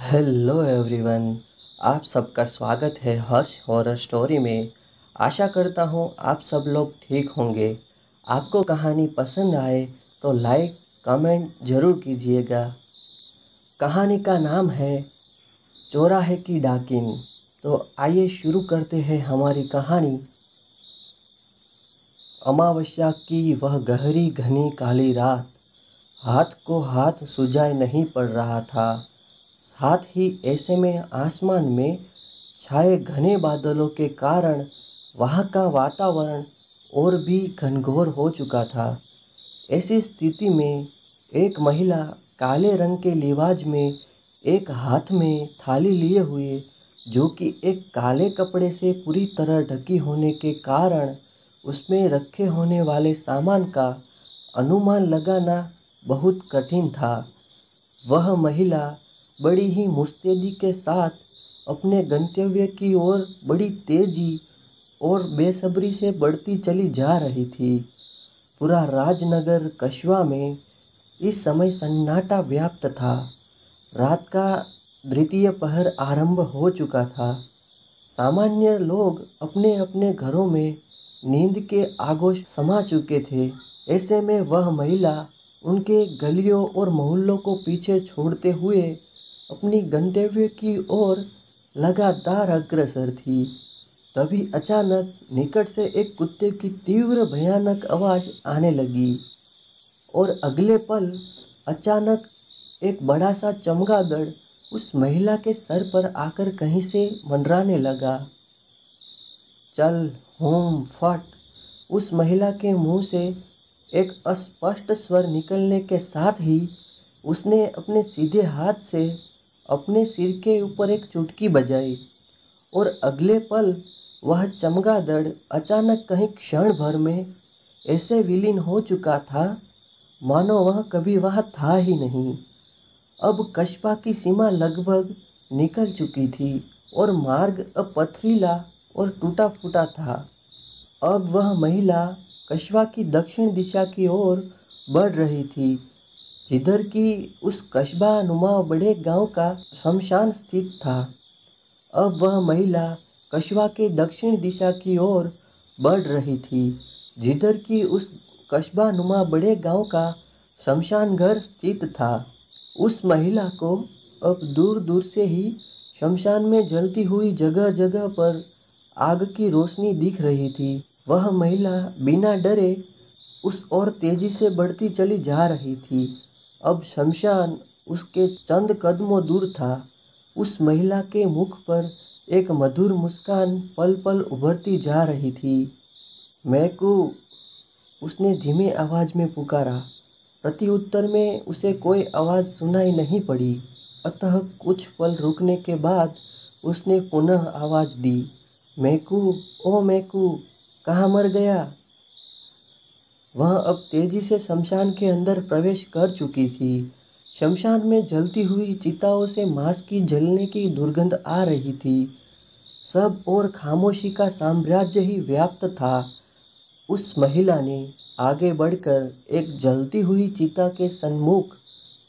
Hello everyone. आप सबका स्वागत है हर्ष हॉरर स्टोरी में। आशा करता हूँ आप सब लोग ठीक होंगे। आपको कहानी पसंद आए तो लाइक कमेंट ज़रूर कीजिएगा। कहानी का नाम है चौराहे की डाकिन। तो आइए शुरू करते हैं हमारी कहानी। अमावस्या की वह गहरी घनी काली रात, हाथ को हाथ सुझाए नहीं पड़ रहा था। साथ ही ऐसे में आसमान में छाए घने बादलों के कारण वहाँ का वातावरण और भी घनघोर हो चुका था। ऐसी स्थिति में एक महिला काले रंग के लिबास में, एक हाथ में थाली लिए हुए, जो कि एक काले कपड़े से पूरी तरह ढकी होने के कारण उसमें रखे होने वाले सामान का अनुमान लगाना बहुत कठिन था। वह महिला बड़ी ही मुस्तैदी के साथ अपने गंतव्य की ओर बड़ी तेजी और बेसब्री से बढ़ती चली जा रही थी। पूरा राजनगर कस्बा में इस समय सन्नाटा व्याप्त था। रात का द्वितीय पहर आरंभ हो चुका था। सामान्य लोग अपने अपने घरों में नींद के आगोश समा चुके थे। ऐसे में वह महिला उनके गलियों और मोहल्लों को पीछे छोड़ते हुए अपनी गंतव्य की ओर लगातार अग्रसर थी। तभी अचानक निकट से एक कुत्ते की तीव्र भयानक आवाज़ आने लगी और अगले पल अचानक एक बड़ा सा चमगादड़ उस महिला के सर पर आकर कहीं से मंडराने लगा। चल होम फट! उस महिला के मुंह से एक अस्पष्ट स्वर निकलने के साथ ही उसने अपने सीधे हाथ से अपने सिर के ऊपर एक चुटकी बजाई और अगले पल वह चमगादड़ अचानक कहीं क्षण भर में ऐसे विलीन हो चुका था मानो वह कभी वहाँ था ही नहीं। अब कस्बा की सीमा लगभग निकल चुकी थी और मार्ग अब पथरीला और टूटा फूटा था। अब वह महिला कस्बा की दक्षिण दिशा की ओर बढ़ रही थी, जिधर की उस कस्बा नुमा बड़े गांव का शमशान स्थित था। अब वह महिला कस्बा के दक्षिण दिशा की ओर बढ़ रही थी, जिधर की उस कस्बा नुमा बड़े गांव का शमशान घर स्थित था। उस महिला को अब दूर दूर से ही शमशान में जलती हुई जगह जगह पर आग की रोशनी दिख रही थी। वह महिला बिना डरे उस ओर तेजी से बढ़ती चली जा रही थी। अब शमशान उसके चंद कदमों दूर था। उस महिला के मुख पर एक मधुर मुस्कान पल पल उभरती जा रही थी। मैकू! उसने धीमी आवाज में पुकारा। प्रत्युत्तर में उसे कोई आवाज़ सुनाई नहीं पड़ी। अतः कुछ पल रुकने के बाद उसने पुनः आवाज़ दी, मैकू! ओ मैकू, कहाँ मर गया? वह अब तेजी से शमशान के अंदर प्रवेश कर चुकी थी। शमशान में जलती हुई चिताओं से मांस की जलने की दुर्गंध आ रही थी। सब और खामोशी का साम्राज्य ही व्याप्त था। उस महिला ने आगे बढ़कर एक जलती हुई चिता के सन्मुख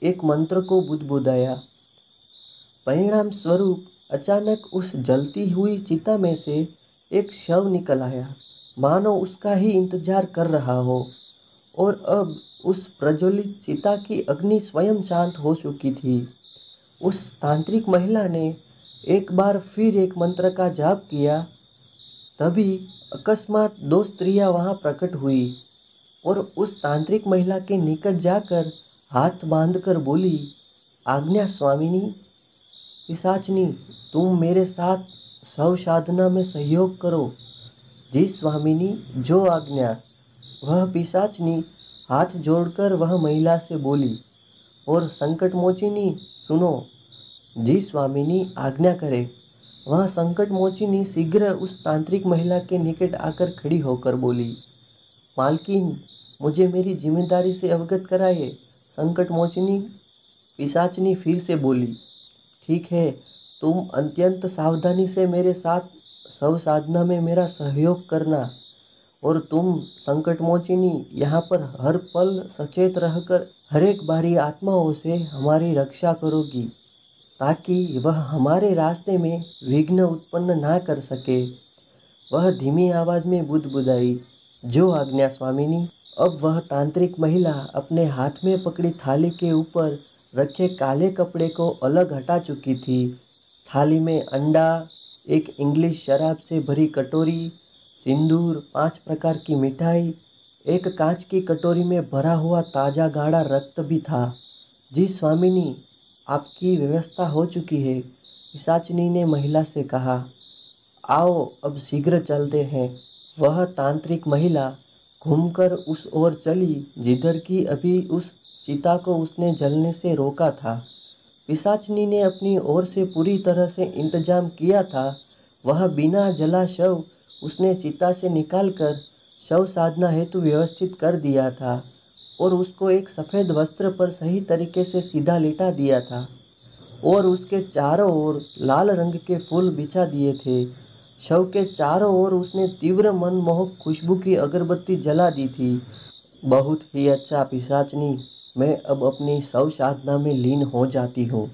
एक मंत्र को बुदबुदाया। परिणाम स्वरूप अचानक उस जलती हुई चिता में से एक शव निकल आया, मानो उसका ही इंतजार कर रहा हो। और अब उस प्रज्वलित चिता की अग्नि स्वयं शांत हो चुकी थी। उस तांत्रिक महिला ने एक बार फिर एक मंत्र का जाप किया। तभी अकस्मात दो स्त्रियां वहां प्रकट हुई और उस तांत्रिक महिला के निकट जाकर हाथ बांधकर बोली, आज्ञा स्वामिनी। पिशाचनी, तुम मेरे साथ शव साधना में सहयोग करो। जी स्वामिनी, जो आज्ञा। वह पिशाचनी हाथ जोड़कर वह महिला से बोली। और संकटमोचिनी, सुनो। जी स्वामिनी, आज्ञा करे। वह संकटमोचिनी शीघ्र उस तांत्रिक महिला के निकट आकर खड़ी होकर बोली, मालकिन, मुझे मेरी जिम्मेदारी से अवगत कराइए। संकटमोचिनी पिशाचनी फिर से बोली, ठीक है, तुम अत्यंत सावधानी से मेरे साथ शव साधना में मेरा सहयोग करना। और तुम संकटमोचिनी यहाँ पर हर पल सचेत रहकर हर एक बारी आत्माओं से हमारी रक्षा करोगी। ताकि वह हमारे रास्ते में विघ्न उत्पन्न ना कर सके। वह धीमी आवाज में बुदबुदाई, जो आज्ञा स्वामिनी। अब वह तांत्रिक महिला अपने हाथ में पकड़ी थाली के ऊपर रखे काले कपड़े को अलग हटा चुकी थी। थाली में अंडा, एक इंग्लिश शराब से भरी कटोरी, सिंदूर, 5 प्रकार की मिठाई, एक कांच की कटोरी में भरा हुआ ताजा गाढ़ा रक्त भी था। जी स्वामिनी, आपकी व्यवस्था हो चुकी है, पिशाचिनी ने महिला से कहा। आओ अब शीघ्र चलते हैं। वह तांत्रिक महिला घूमकर उस ओर चली जिधर की अभी उस चिता को उसने जलने से रोका था। पिशाचिनी ने अपनी ओर से पूरी तरह से इंतजाम किया था। वह बिना जला शव उसने चिता से निकालकर शव साधना हेतु व्यवस्थित कर दिया था और उसको एक सफ़ेद वस्त्र पर सही तरीके से सीधा लिटा दिया था और उसके चारों ओर लाल रंग के फूल बिछा दिए थे। शव के चारों ओर उसने तीव्र मनमोहक खुशबू की अगरबत्ती जला दी थी। बहुत ही अच्छा पिशाचनी, मैं अब अपनी शव साधना में लीन हो जाती हूँ।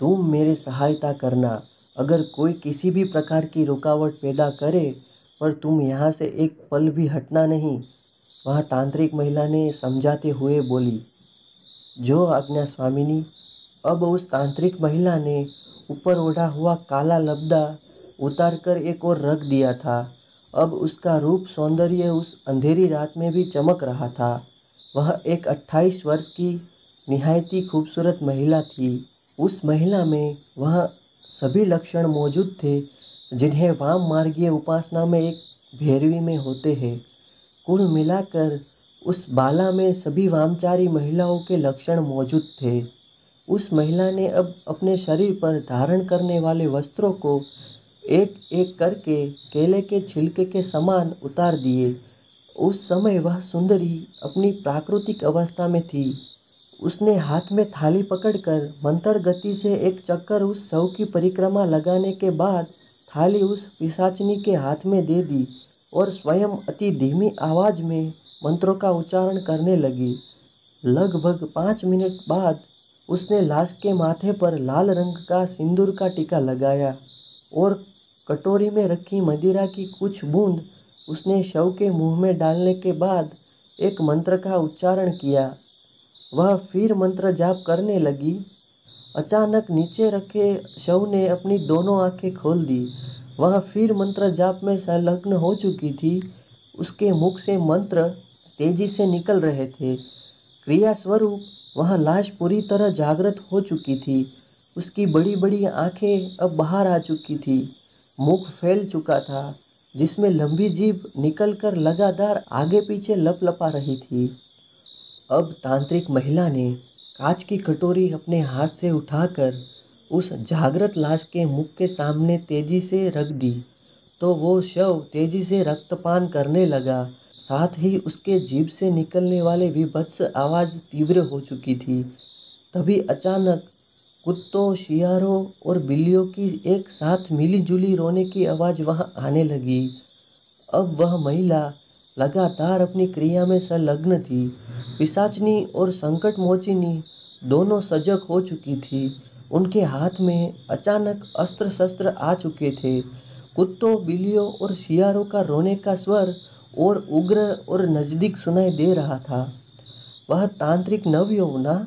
तुम मेरी सहायता करना। अगर कोई किसी भी प्रकार की रुकावट पैदा करे, पर तुम यहाँ से एक पल भी हटना नहीं, वह तांत्रिक महिला ने समझाते हुए बोली। जो आज्ञा स्वामिनी। अब उस तांत्रिक महिला ने ऊपर ओढ़ा हुआ काला लबदा उतारकर एक और रख दिया था। अब उसका रूप सौंदर्य उस अंधेरी रात में भी चमक रहा था। वह एक 28 वर्ष की निहायत ही खूबसूरत महिला थी। उस महिला में वह सभी लक्षण मौजूद थे जिन्हें वाम मार्गीय उपासना में एक भैरवी में होते हैं। कुल मिलाकर उस बाला में सभी वामचारी महिलाओं के लक्षण मौजूद थे। उस महिला ने अब अपने शरीर पर धारण करने वाले वस्त्रों को एक एक करके केले के छिलके के समान उतार दिए। उस समय वह सुंदरी अपनी प्राकृतिक अवस्था में थी। उसने हाथ में थाली पकड़कर मंत्र गति से एक चक्कर उस शव की परिक्रमा लगाने के बाद थाली उस पिशाचिनी के हाथ में दे दी और स्वयं अति धीमी आवाज में मंत्रों का उच्चारण करने लगी। लगभग 5 मिनट बाद उसने लाश के माथे पर लाल रंग का सिंदूर का टीका लगाया और कटोरी में रखी मदिरा की कुछ बूंद उसने शव के मुंह में डालने के बाद एक मंत्र का उच्चारण किया। वह फिर मंत्र जाप करने लगी। अचानक नीचे रखे शव ने अपनी दोनों आंखें खोल दी। वह फिर मंत्र जाप में संलग्न हो चुकी थी। उसके मुख से मंत्र तेजी से निकल रहे थे। क्रिया स्वरूप वह लाश पूरी तरह जागृत हो चुकी थी। उसकी बड़ी बड़ी आंखें अब बाहर आ चुकी थी। मुख फैल चुका था जिसमें लंबी जीभ निकलकर लगातार आगे पीछे लपलपा रही थी। अब तांत्रिक महिला ने कांच की कटोरी अपने हाथ से उठाकर उस जागृत लाश के मुख के सामने तेजी से रख दी तो वो शव तेजी से रक्तपान करने लगा। साथ ही उसके जीभ से निकलने वाले विभत्स आवाज़ तीव्र हो चुकी थी। तभी अचानक कुत्तों, शियारों और बिल्लियों की एक साथ मिलीजुली रोने की आवाज़ वहाँ आने लगी। अब वह महिला लगातार अपनी क्रिया में संलग्न थी। पिशाचनी और संकट मोचिनी दोनों सजग हो चुकी थी। उनके हाथ में अचानक अस्त्र शस्त्र आ चुके थे। कुत्तों, बिल्लियों और शियारों का रोने का स्वर और उग्र और नज़दीक सुनाई दे रहा था। वह तांत्रिक नवयौवना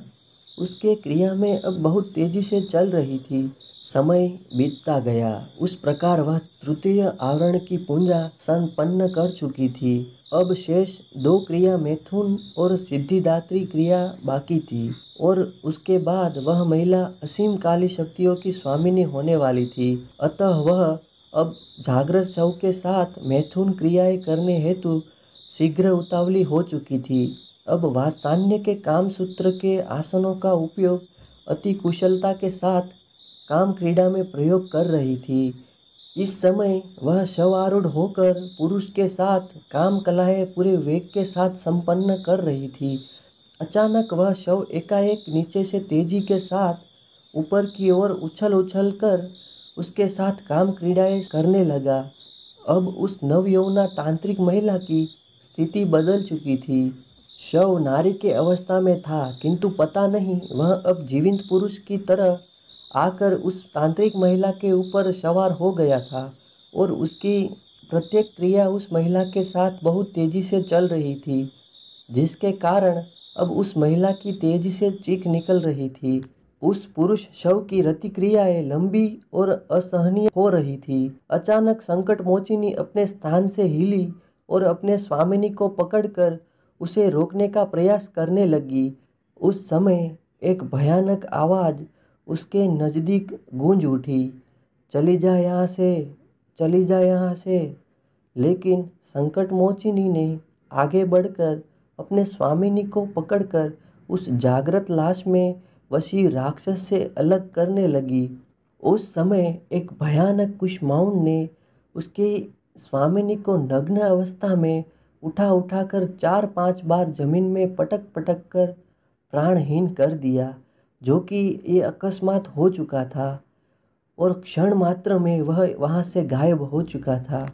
उसके क्रिया में अब बहुत तेजी से चल रही थी। समय बीतता गया। उस प्रकार वह तृतीय आवरण की पूजा संपन्न कर चुकी थी। अब शेष 2 क्रिया मैथुन और सिद्धिदात्री क्रिया बाकी थी और उसके बाद वह महिला असीम काली शक्तियों की स्वामिनी होने वाली थी। अतः वह अब जागृत शव के साथ मैथुन क्रियाएं करने हेतु शीघ्र उतावली हो चुकी थी। अब वात्सल्य के काम सूत्र के आसनों का उपयोग अति कुशलता के साथ काम क्रीड़ा में प्रयोग कर रही थी। इस समय वह शवारूढ़ होकर पुरुष के साथ काम कलाएं पूरे वेग के साथ संपन्न कर रही थी। अचानक वह शव एकाएक नीचे से तेजी के साथ ऊपर की ओर उछल उछल कर उसके साथ काम क्रीड़ाएं करने लगा। अब उस नवयौवना तांत्रिक महिला की स्थिति बदल चुकी थी। शव नारी के अवस्था में था, किंतु पता नहीं वह अब जीवित पुरुष की तरह आकर उस तांत्रिक महिला के ऊपर सवार हो गया था और उसकी प्रत्येक क्रिया उस महिला के साथ बहुत तेजी से चल रही थी, जिसके कारण अब उस महिला की तेजी से चीख निकल रही थी। उस पुरुष शव की रतिक्रियाएं लंबी और असहनीय हो रही थी। अचानक संकट मोचिनी अपने स्थान से हिली और अपने स्वामिनी को पकड़कर उसे रोकने का प्रयास करने लगी। उस समय एक भयानक आवाज उसके नजदीक गूंज उठी, चली जा यहाँ से, चली जा यहाँ से। लेकिन संकट मोचिनी ने आगे बढ़कर अपने स्वामिनी को पकड़कर उस जागृत लाश में वसी राक्षस से अलग करने लगी। उस समय एक भयानक कुष्मांड ने उसके स्वामिनी को नग्न अवस्था में उठा उठाकर 4-5 बार जमीन में पटक पटक कर प्राणहीन कर दिया, जो कि ये अकस्मात हो चुका था और क्षण मात्र में वह वहाँ से गायब हो चुका था।